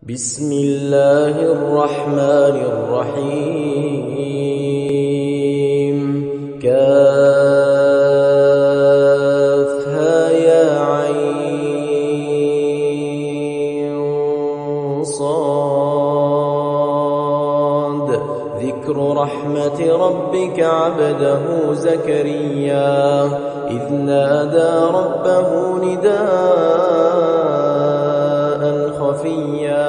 بسم الله الرحمن الرحيم كافها يا عين صاد ذكر رحمة ربك عبده زكريا إذ نادى ربه نداء خفيا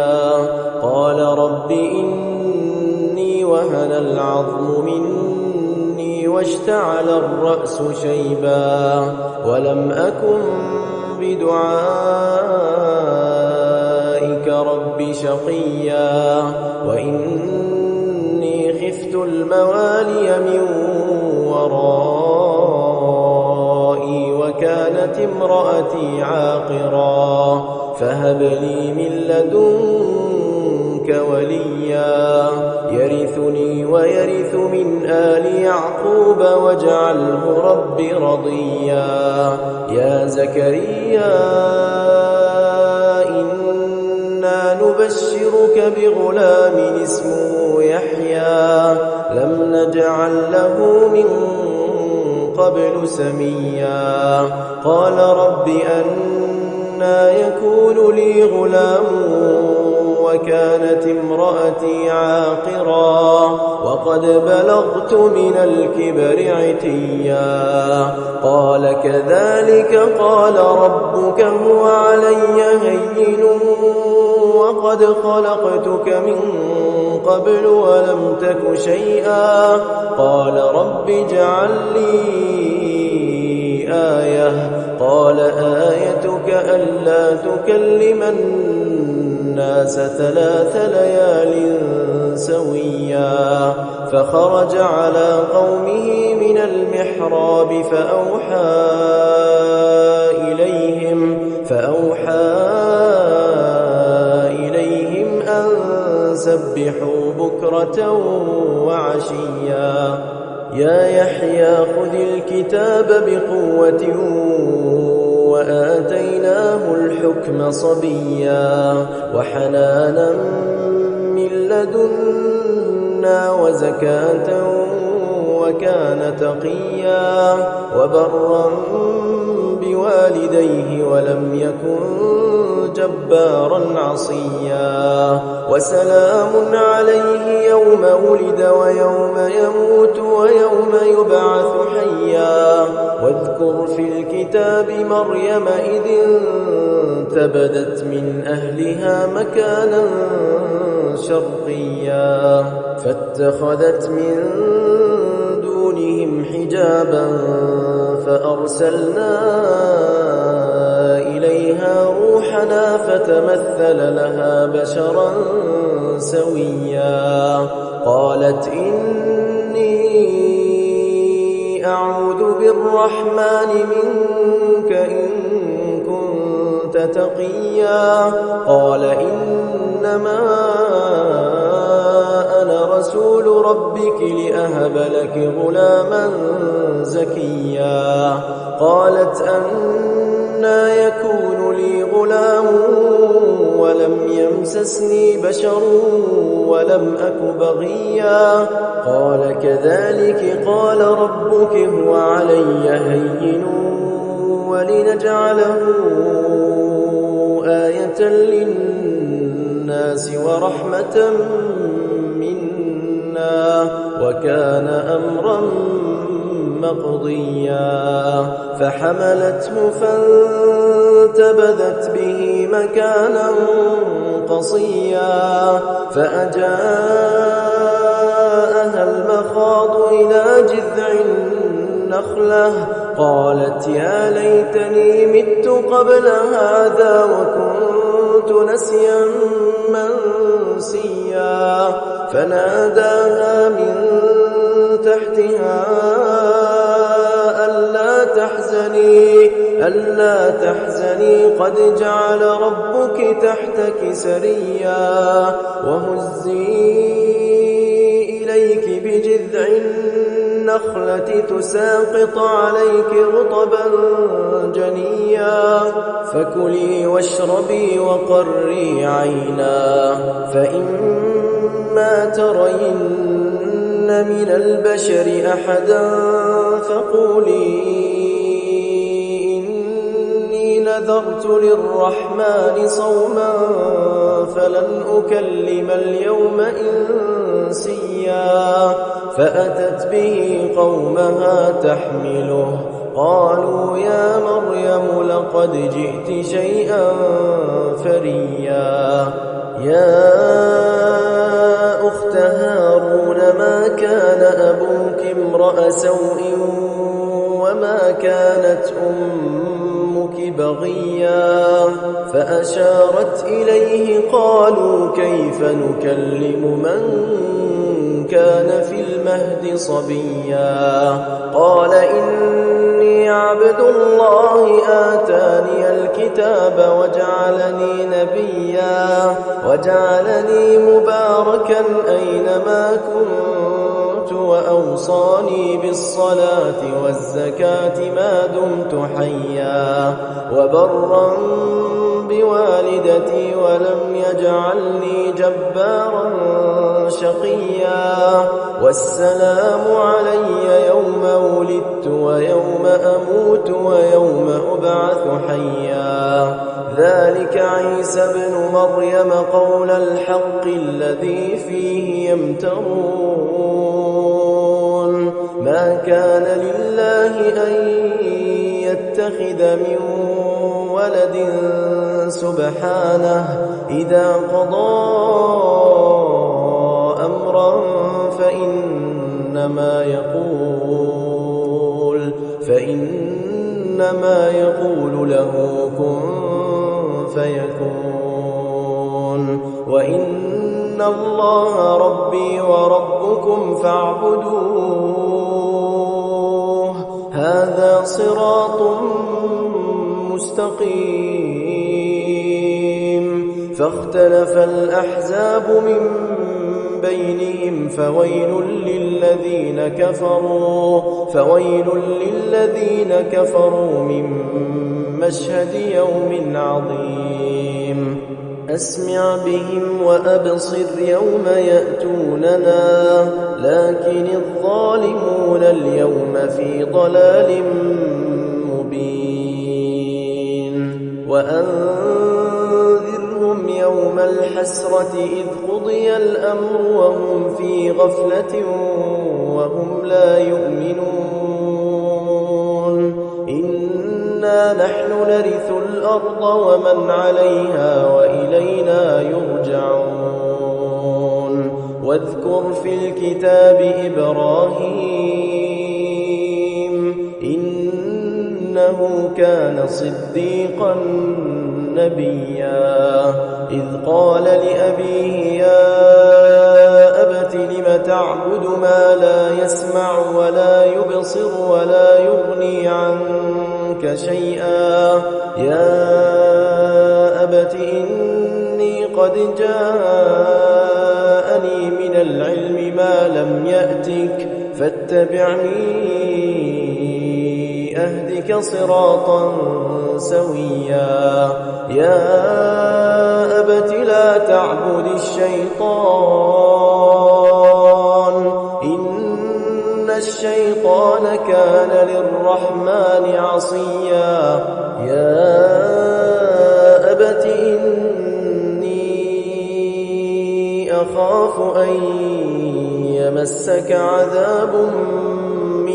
قال رب إني وهن العظم مني واشتعل الرأس شيبا ولم أكن بدعائك رب شقيا وإني خفت الموالي من ورائي وكانت امرأتي عاقرا فهب لي من لدنك وليا يرثني ويرث من آل يعقوب واجعله رب رضيا يا زكريا إنا نبشرك بغلام اسمه يحيى لم نجعل له من قبل سميا قال رب أنى يكون لي غلام وكانت امرأتي عاقرا وقد بلغت من الكبر عتيا قال كذلك قال ربك هو علي هين وقد خلقتك من قبل ولم تك شيئا قال رب اجعل لي آية قال آيتك ألا تكلم الناس 3 ليال سويا فخرج على قومه من المحراب فأوحى إليهم أن سبحوا بكرة وعشيا يا يحيى خذ الكتاب بقوة وآتيناه الحكم صبيا وحنانا من لدنا وزكاة وكان تقيا وبرا بوالديه ولم يكن جبارا عصيا وسلام عليه يوم ولد ويوم يموت ويوم يبعث حيا واذكر في الكتاب مريم إذ انتبذت من أهلها مكانا شرقيا فاتخذت من دونهم حجابا فأرسلنا إليها روحنا فتمثل لها بشرا سويا قالت إني أعوذ بالرحمن منك إن كنت تقيا قال إنما أنا رسول ربك لأهب لك غلاما زكيا قالت أنى يكون لي غلام ولم يمسسني بشر ولم أك بغيا قال كذلك قال ربك هو علي هين ولنجعله آية للناس ورحمة منا وكان أمرا مقضيا فحملته فانتبذت به مكانا قصيا فأجاءها المخاض إلى جذع النخلة قالت يا ليتني مت قبل هذا وكنت نسيا منسيا فناداها من تحتها ألا تحزني قد جعل ربك تحتك سريا وهزي إليك بجذع النخلة تساقط عليك رطبا جنيا فكلي واشربي وقري عينا فإما ترين من البشر أحدا فقولي إني نذرت للرحمن صوما فلن أكلم اليوم إنسيا فأتت به قومها تحمله قالوا يا مريم لقد جئت شيئا فريا يا أخت هارون ما كان أبوك امرأ سوء وما كانت أمك بغيا فأشارت إليه قالوا كيف نكلم من كان في المهد صبيا قال إني عبد الله آتاني الكتاب وجعلني نبيا وجعلني مباركا أينما كنت وأوصاني بالصلاة والزكاة ما دمت حيا وبرا بوالدتي ولم يجعلني جبارا شقيا والسلام علي يوم ولدت ويوم أموت ويوم أبعث حيا ذلك عيسى ابن مريم قول الحق الذي فيه يمترون ما كان لله أن يتخذ من ولد سبحانه إذا قضى أمرا فإنما يقول له كن فيكون وإن الله ربي وربكم فاعبدوه هذا صراط مستقيم فاختلف الأحزاب من بينهم فويل للذين كفروا من مشهد يوم عظيم أسمع بهم وأبصر يوم يأتوننا لكن الظالمون اليوم في ضلال مبين وأنذرهم يوم الحسرة إذ قضي الأمر وهم في غفلة وهم لا يؤمنون إنا نحن نرث الأرض ومن عليها وإلينا يرجعون واذكر في الكتاب إبراهيم إنه كان صديقا نبيا إذ قال لأبيه يا أبت لم تعبد ما لا يسمع ولا يبصر ولا يغني عنك شيئا يا أبت إني قد جاءني من العلم ما لم يأتك فاتبعني أهدك صراطا سويا يا أبت لا تعبد الشيطان إن الشيطان كان للرحمن عصيا يا أبت إني أخاف أن يمسك عذاب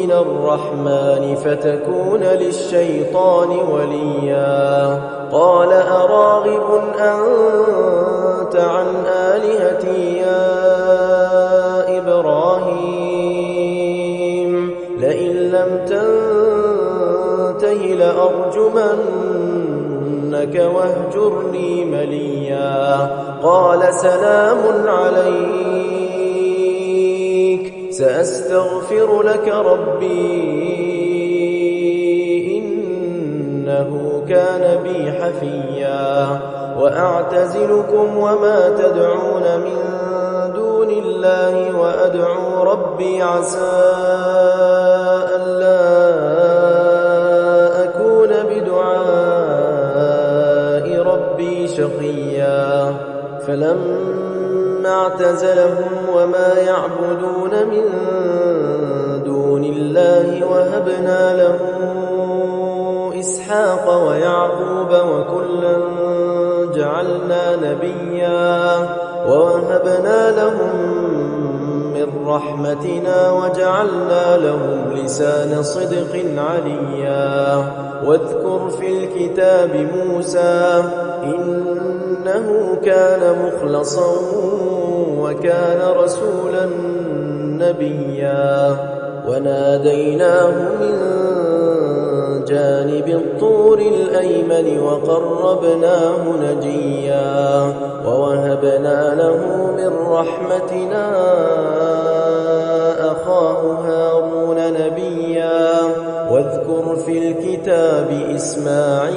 من الرحمن فتكون للشيطان وليا قال أراغب أنت عن آلهتي يا إبراهيم لئن لم تنته لأرجمنك واهجرني مليا قال سلام عليك سأستغفر لك ربي إنه كان بي حفيا وأعتزلكم وما تدعون من دون دون الله وأدعو ربي عسى ألا أكون بدعاء ربي شقيا فلما اعتزلهم وما يعبدون من دون الله وهبنا له إسحاق ويعقوب وكلا جعلنا نبيا ووهبنا لهم من رحمتنا وجعلنا لهم لسان صدق عليا واذكر في الكتاب موسى إنه كان مخلصا وكان رسولا نبيا وناديناه من جانب الطور الأيمن وقربناه نجيا ووهبنا له من رحمتنا أخاه هارون نبيا واذكر في الكتاب إسماعيل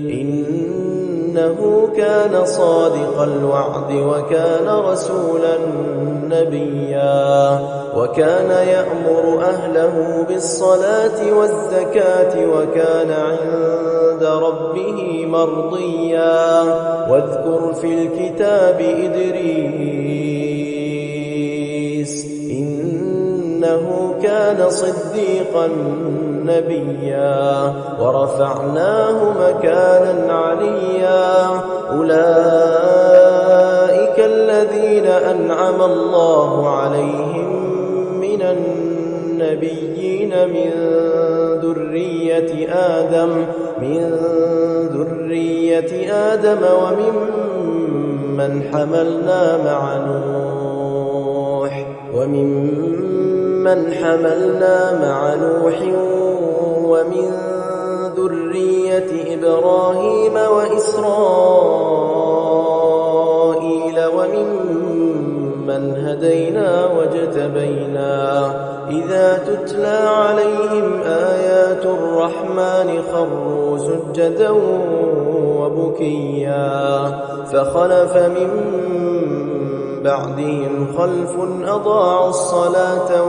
إنه كان صادق الوعد وكان رسولا نبيا وكان يأمر أهله بالصلاة والزكاة وكان عند ربه مرضيا واذكر في الكتاب إدريس إنه كان صديقا نبيا ورفعناه مكانا عليا أولئك الذين أنعم الله عليهم من النبيين من ذرية آدم وممن حملنا مع نوح ومن ذرية إبراهيم وإسرائيل وممن هدينا واجتبينا إذا تتلى عليهم آيات الرحمن خروا سجدا وبكيا فخلف من بعدهم خلف أضاعوا الصلاة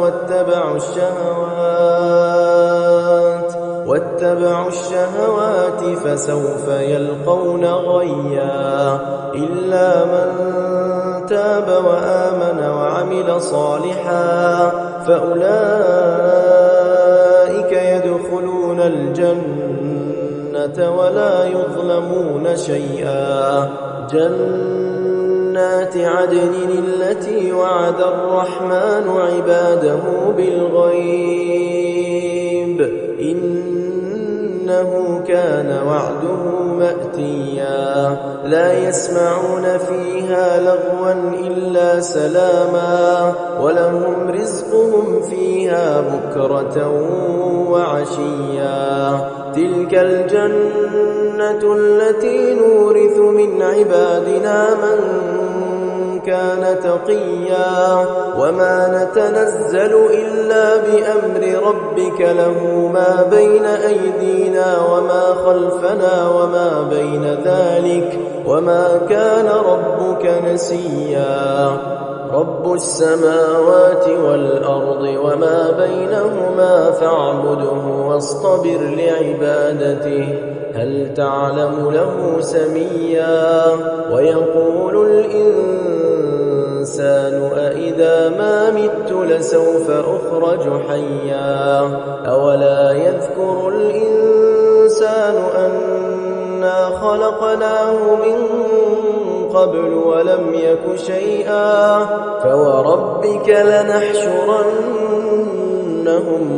واتبعوا الشهوات فسوف يلقون غيا إلا من تاب وآمن وعمل صالحا فأولئك يدخلون الجنة ولا يظلمون شيئا جنات عدن التي وعد الرحمن عباده بالغيب إنه كان وعده مأتيا لا يسمعون فيها لغوا إلا سلاما ولهم رزقهم فيها بكرة وعشيا تلك الجنة التي نورث من عبادنا من كان تقيا وما نتنزل إلا بأمر ربك له ما بين أيدينا وما خلفنا وما بين ذلك وما كان ربك نسيا رب السماوات والأرض وما بينهما فاعبده واصطبر لعبادته هل تعلم له سميا ويقول الإنسان أإذا ما مت لسوف أخرج حيا أولا يذكر الإنسان أنا خلقناه من قبل ولم يك شيئا فوربك لنحشرنهم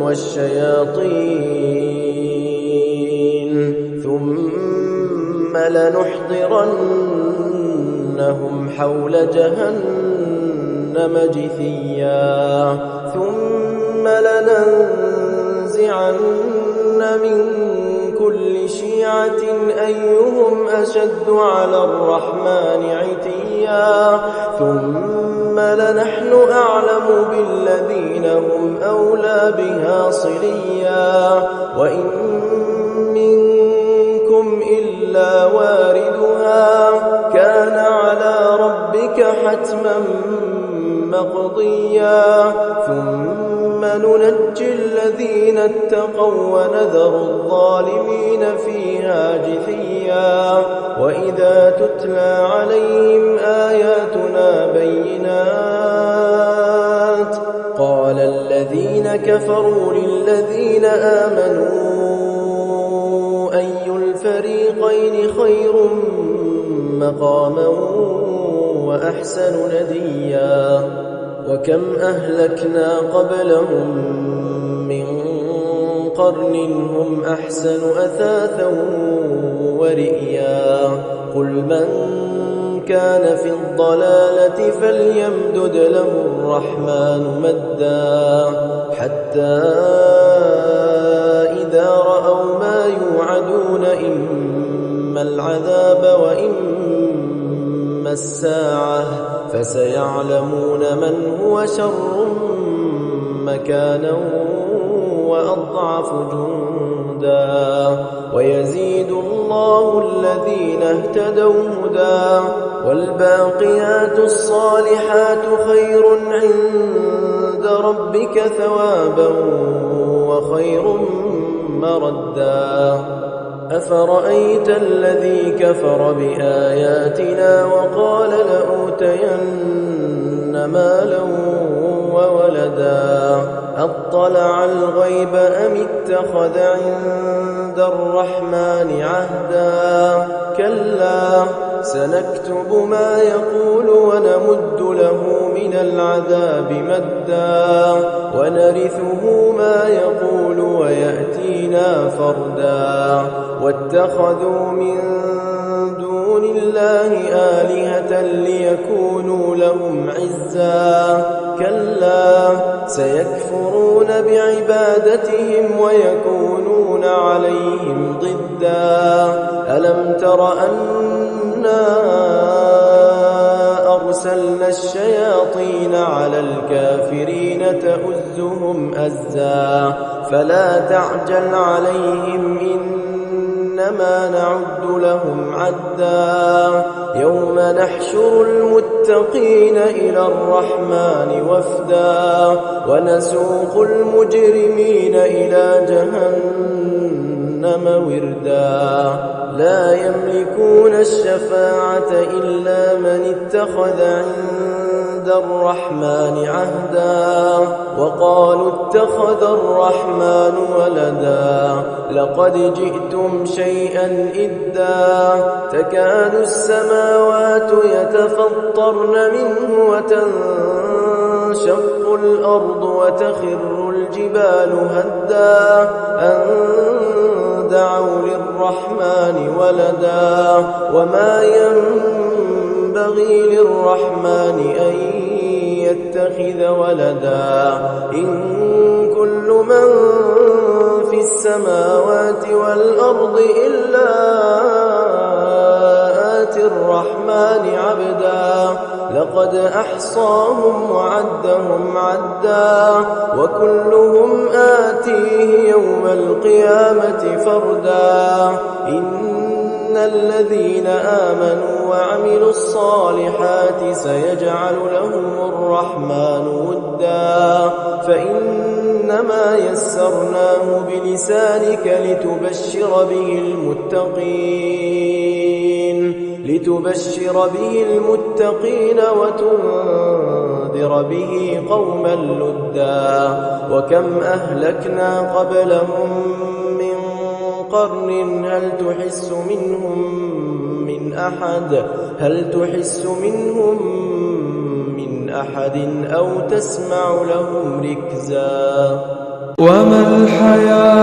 والشياطين ثم لنحضرنهم حول جهنم جثيا ثم لننزعن من كل شيعة أيهم أشد على الرحمن عتيا ثم لنحن أعلم بالذين هم أولى بها صليا وإن منكم إلا واردها كان على ربك مقضيا ثم ننجي الذين اتقوا ونذر الظالمين فيها جثيا وإذا تتلى عليهم آياتنا بينات قال الذين كفروا للذين آمنوا أي الفريقين خير مقاما وأحسن نديا وكم أهلكنا قبلهم من قرن هم أحسن أثاثا ورئيا قل من كان في الضلالة فليمدد له الرحمن مدا حتى إذا رأوا ما يوعدون إما العذاب وإما الساعة فسيعلمون من هو شر مكانا وأضعف جندا ويزيد الله الذين اهتدوا هدى والباقيات الصالحات خير عند ربك ثوابا وخير مردا أفرأيت الذي كفر بآياتنا وقال لأوتين مالا وولدا أطلع الغيب أم اتخذ عند الرحمن عهدا كلا سنكتب ما يقول ونمد له من العذاب مدا ونرثه ما يقول ويأتينا فردا واتخذوا من دون الله آلهة ليكونوا لهم عزا كلا سيكفرون بعبادتهم ويكونون عليهم ضدا ألم تر أنا أرسلنا الشياطين على الكافرين تؤزهم أزا فلا تعجل عليهم إنما نعد لهم عدا يوم نحشر المتقين إلى الرحمن وفدا ونسوق المجرمين إلى جهنم وردا لا يملكون الشفاعة إلا من اتخذ عند الرحمن عهدا وقالوا اتخذ الرحمن ولدا لقد جئتم شيئا إدا تكاد السماوات يتفطرن منه وتنشق الأرض وتخر الجبال هدا أن دعوا للرحمن ولدا وما ينبغي للرحمن أن يتخذ ولدا إن كل من في السماوات والأرض إلا آتي الرحمن عبدا لقد أحصاهم وعدهم عدا وكلهم آتيه يوم القيامة فردا إن الذين آمنوا وعملوا الصالحات سيجعل لهم الرحمن ودا فإنما يسرناه بلسانك لتبشر به المتقين وتنذر به قوما لدا وكم أهلكنا قبلهم من قرن هل تحس منهم من أحد أو تسمع لهم ركزا وما الحياة